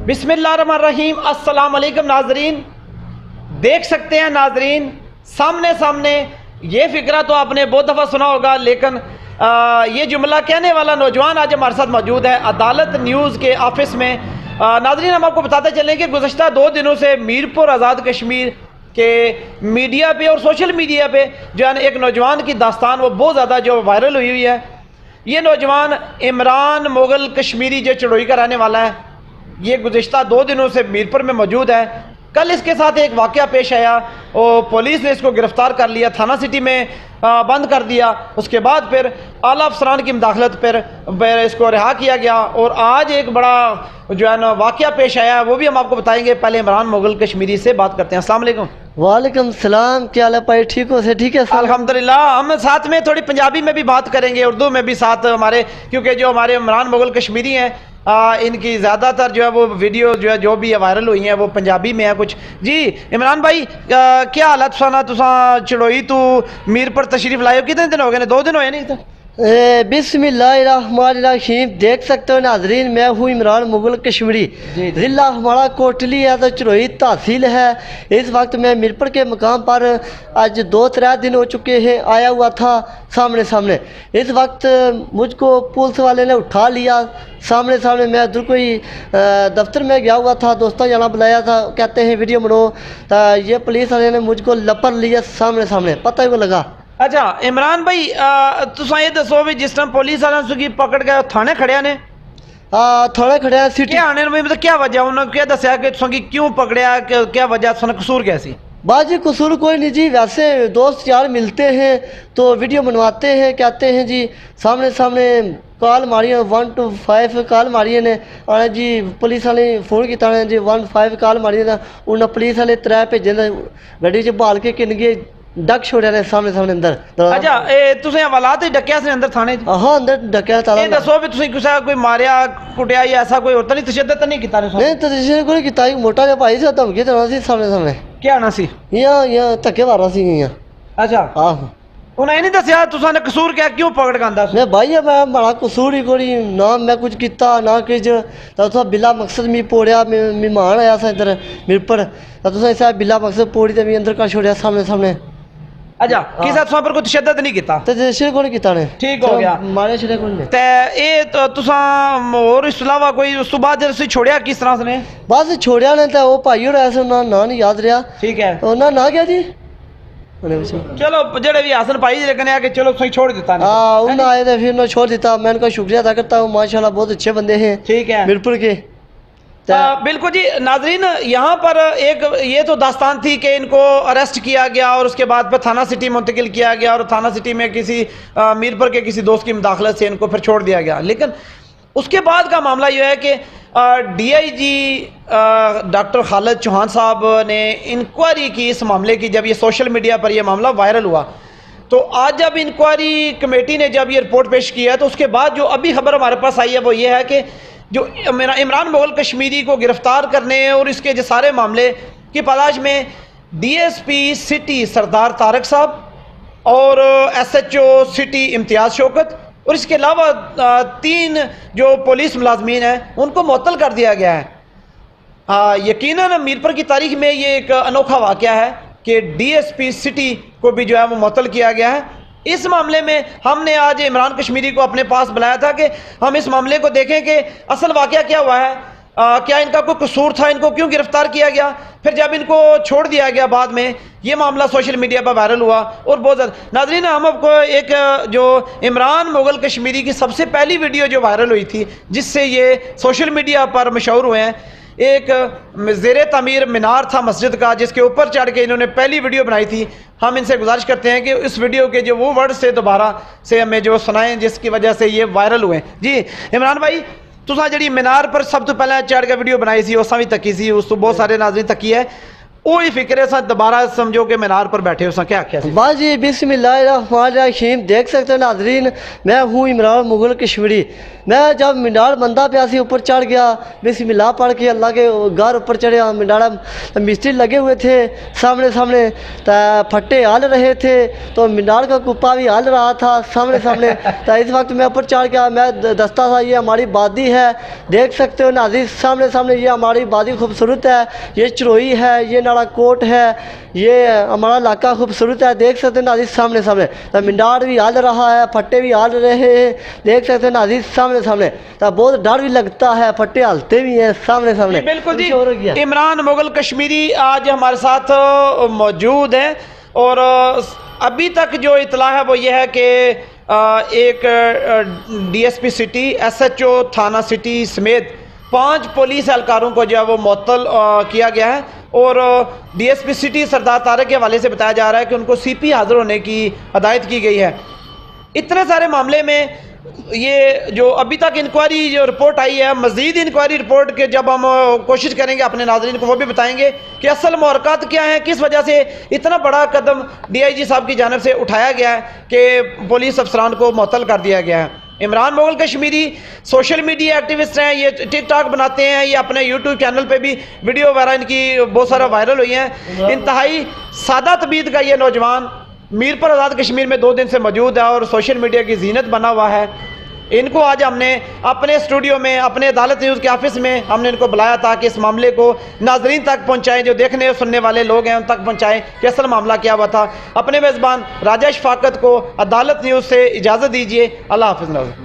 बिस्मिल्लाहिर्रहमानिर्रहीम। अस्सलाम वालेकुम नाजरीन। देख सकते हैं नाजरीन, सामने सामने ये फिक्रा तो आपने बहुत दफ़ा सुना होगा, लेकिन ये जुमला कहने वाला नौजवान आज हमारे साथ मौजूद है अदालत न्यूज़ के ऑफिस में। नाजरीन, हम आपको बताते चलें कि गुज़श्ता 2 दिनों से मीरपुर आज़ाद कश्मीर के मीडिया पे और सोशल मीडिया पे जो है एक नौजवान की दास्तान वो बहुत ज़्यादा जो वायरल हुई है। ये नौजवान इमरान मुगल कश्मीरी जो चढ़ोई का रहने वाला है, ये गुज़श्ता 2 दिनों से मीरपुर में मौजूद है। कल इसके साथ एक वाक़या पेश आया और पुलिस ने इसको गिरफ़्तार कर लिया, थाना सिटी में बंद कर दिया। उसके बाद फिर आला अफसरान की मुदाखलत पर इसको रिहा किया गया और आज एक बड़ा जो है ना वाक़या पेश आया, वो भी हम आपको बताएंगे। पहले इमरान मुगल कश्मीरी से बात करते हैं। अस्सलाम वालेकुम। वालेकुम सलाम, क्या हाल है भाई? ठीक हो से? ठीक है अल्हम्दुलिल्लाह। हम साथ में थोड़ी पंजाबी में भी बात करेंगे, उर्दू में भी साथ हमारे, क्योंकि जो हमारे इमरान मुगल कश्मीरी हैं इनकी ज़्यादातर जो है वो वीडियो जो है जो भी वायरल हुई हैं वो पंजाबी में है कुछ। जी इमरान भाई, क्या हालत सुना तुसा चढ़ोई तू मीरपुर तशरीफ लाए हो? कितने दिन हो गए? 2 दिन हुए नहीं? बिस्मिल्लाहिर्रहमानिर्रहीम। देख सकते हो नाजरीन, मैं हूँ इमरान मुगल कश्मीरी। ज़िला हमारा कोटली है तो चढ़ोई तहसील है। इस वक्त मैं मीरपुर के मकाम पर आज 2-3 दिन हो चुके हैं आया हुआ था सामने सामने। इस वक्त मुझको पुलिस वाले ने उठा लिया सामने सामने। मैं उधर कोई दफ्तर में गया हुआ था, दोस्तों जाना बुलाया था, कहते हैं वीडियो बनाओ। ये पुलिस वाले ने मुझको लपड़ लिया सामने सामने, पता ही को लगा। अच्छा इमरान भाई, तुसा ये दसो भी जिस टाइम पुलिस वाले की पकड़ गए थाने खड़िया ने थाने खड़िया सिटी आने में, मतलब क्या वजह उन्होंने क्या दसिया कि तुसा की क्यों पकड़िया, क्या वजह, तुसा कसूर क्या सी? बाजी कसूर कोई नहीं जी, वैसे दोस्त यार मिलते हैं तो वीडियो बनवाते हैं, कहते हैं जी सामने सामने कॉल मारी 125 कॉल मारी ने आने जी। पुलिस वाले फोन किया जी 15 कॉल मारी उन्हें पुलिस वाले 3 भेजे गड्डी च बाल के किन गए डक छोड़िया ने सामने सामने अंदर। अच्छा तुसें हवालात ही डकिया से अंदर थाने? हाँ अंदर डकिया था। ये दसो भी तुसें किसी कोई मारिया कुटिया या ऐसा कोई होता नहीं, तशद्दुद तो नहीं किया? नहीं तशद्दुद कोई किया, मोटा जिहा भाई सा धमकी देना सी सामने सामने। क्या आना सी? यहाँ धक्के मारा सी यहाँ। अच्छा आहो, उन्हें नहीं दसिया तुसा ने कसूर क्या, क्यों पकड़ के आंदा? नहीं भाई मैं बड़ा कसूर ही कोई ना, मैं कुछ किया ना कुछ। तो बिला मकसद मी पोड़िया, मेहमान आया सा इधर मीरपुर, तो तुसा बिला मकसद पोड़ी तो मी अंदर कर छोड़िया सामने सामने। अच्छा किसी तुसा पर कोई तशद्दुद नहीं किया? तशद्दुद कोई किया ने, ठीक हो गया, मारे छड़े कोई ने। ते ए तो तुसा और इस अलावा कोई उस बाद जब से छोड़िया किस तरह से ने? बस छोड़िया ने तो वो भाई और ऐसे ना नहीं याद रहा। ठीक है, ना ना क्या जी चलो जेड़े भी हसन भाई लेकिन आके चलो सही छोड़ देता ना। हाँ उन्हें आए थे फिर उन्होंने छोड़ देता। मैं उनका शुक्रिया अदा करता हूँ, माशाल्लाह बहुत अच्छे बंदे हैं। ठीक है मीरपुर के। बिल्कुल जी नाजरीन, यहाँ पर एक ये तो दास्तान थी कि इनको अरेस्ट किया गया और उसके बाद फिर थाना सिटी मुंतकिल किया गया और थाना सिटी में किसी मीरपुर के किसी दोस्त की मुदाखलत से इनको फिर छोड़ दिया गया। लेकिन उसके बाद का मामला यह है कि DIG डॉक्टर खालिद चौहान साहब ने इंक्वायरी की इस मामले की। जब ये सोशल मीडिया पर यह मामला वायरल हुआ तो आज जब इंक्वायरी कमेटी ने जब ये रिपोर्ट पेश की है तो उसके बाद जो अभी खबर हमारे पास आई है वो ये है कि जो इमरान मुगल कश्मीरी को गिरफ्तार करने और इसके जो सारे मामले की तलाश में DSP सिटी सरदार तारक साहब और SHO सिटी इम्तियाज़ शौकत और इसके अलावा 3 जो पुलिस मुलाजमीन हैं उनको मुअत्तल कर दिया गया है। यकीनन मीरपुर की तारीख में ये एक अनोखा वाक़या है कि DSP सिटी को भी जो है वो मुअत्तल किया गया है। इस मामले में हमने आज इमरान कश्मीरी को अपने पास बुलाया था कि हम इस मामले को देखें कि असल वाक़या क्या हुआ है, क्या इनका कोई कसूर था, इनको क्यों गिरफ्तार किया गया। फिर जब इनको छोड़ दिया गया बाद में ये मामला सोशल मीडिया पर वायरल हुआ और बहुत ज़्यादा। नाज़रीन, हम आपको एक जो इमरान मुगल कश्मीरी की सबसे पहली वीडियो जो वायरल हुई थी जिससे ये सोशल मीडिया पर मशहूर हुए हैं, एक ज़ेरे तामीर मीनार था मस्जिद का जिसके ऊपर चढ़ के इन्होंने पहली वीडियो बनाई थी। हम इनसे गुजारिश करते हैं कि इस वीडियो के जो वो वर्ड से दोबारा से हमें जो सुनाएं जिसकी वजह से ये वायरल हुए। जी इमरान भाई, तुसा जी मीनार पर सब तो पहले चढ़ के वीडियो बनाई सी, उस भी तकी सी, उस तो बहुत सारे नाज़रीन तकी है। वही फिक्रे सा दोबारा समझो कि मीनार पर बैठे हो क्या आख्या? बस जी बिस्मिल्लाहिर्रहमानिर्रहीम। देख सकते हो नाजरीन, मैं हूँ इमरान मुगल कश्मीरी। मैं जब मीनार बंदा पे ऐसे ऊपर चढ़ गया, बिस्मिल्लाह पढ़ के अल्लाह के घर ऊपर चढ़े। मीनार मिस्त्री लगे हुए थे सामने सामने, तो फट्टे हल रहे थे, तो मीनार का कुप्पा भी हल रहा था सामने सामने। तो इस वक्त मैं ऊपर चढ़ गया, मैं दस्ता था, ये हमारी वादी है, देख सकते हो नाज़रीन सामने सामने। ये हमारी वादी खूबसूरत है, ये चरोई है, ये नाड़ा कोट है, ये हमारा इलाका खूबसूरत है, देख सकते हो नाज़रीन सामने सामने। तो मीनार भी हल रहा है, फट्टे भी हल रहे हैं, देख सकते हो नाज़रीन सामने सामने। तो बहुत डर भी लगता है, फट्टे हलते भी हैं सामने सामने। बिल्कुल जी, इमरान मुगल कश्मीरी आज हमारे साथ मौजूद है। और अभी तक जो इतला है वो ये है कि एक DSP सिटी, SHO थाना सिटी समेत 5 पुलिस एहलकारों को जो है वो मुअत्तल किया गया है। और DSP सिटी सरदार तारक के हवाले से बताया जा रहा है कि उनको CP हाजिर होने की हदायत की गई है। इतने सारे मामले में ये जो अभी तक इंक्वायरी जो रिपोर्ट आई है, मज़ीद इंक्वायरी रिपोर्ट के जब हम कोशिश करेंगे अपने नाज़रीन को वो भी बताएंगे कि असल मुहरक़ात क्या है, किस वजह से इतना बड़ा कदम DIG साहब की जानिब से उठाया गया है कि पुलिस अफसरान को मुअत्तल कर दिया गया है। Imran Mughal Kashmiri social media activist हैं, ये टिकटॉक बनाते हैं, ये अपने यूट्यूब चैनल पे भी वीडियो वगैरह इनकी बहुत सारा वायरल हुई हैं। इंतहाई सादा तबीयत का ये नौजवान मीरपुर आज़ाद कश्मीर में 2 दिन से मौजूद है और सोशल मीडिया की जीनत बना हुआ है। इनको आज हमने अपने स्टूडियो में, अपने अदालत न्यूज़ के ऑफिस में हमने इनको बुलाया था कि इस मामले को नाजरीन तक पहुंचाएं, जो देखने और सुनने वाले लोग हैं उन तक पहुंचाएं कि असल मामला क्या हुआ था। अपने मेज़बान राजा शफाकत को अदालत न्यूज़ से इजाज़त दीजिए। अल्लाह हाफ़िज़।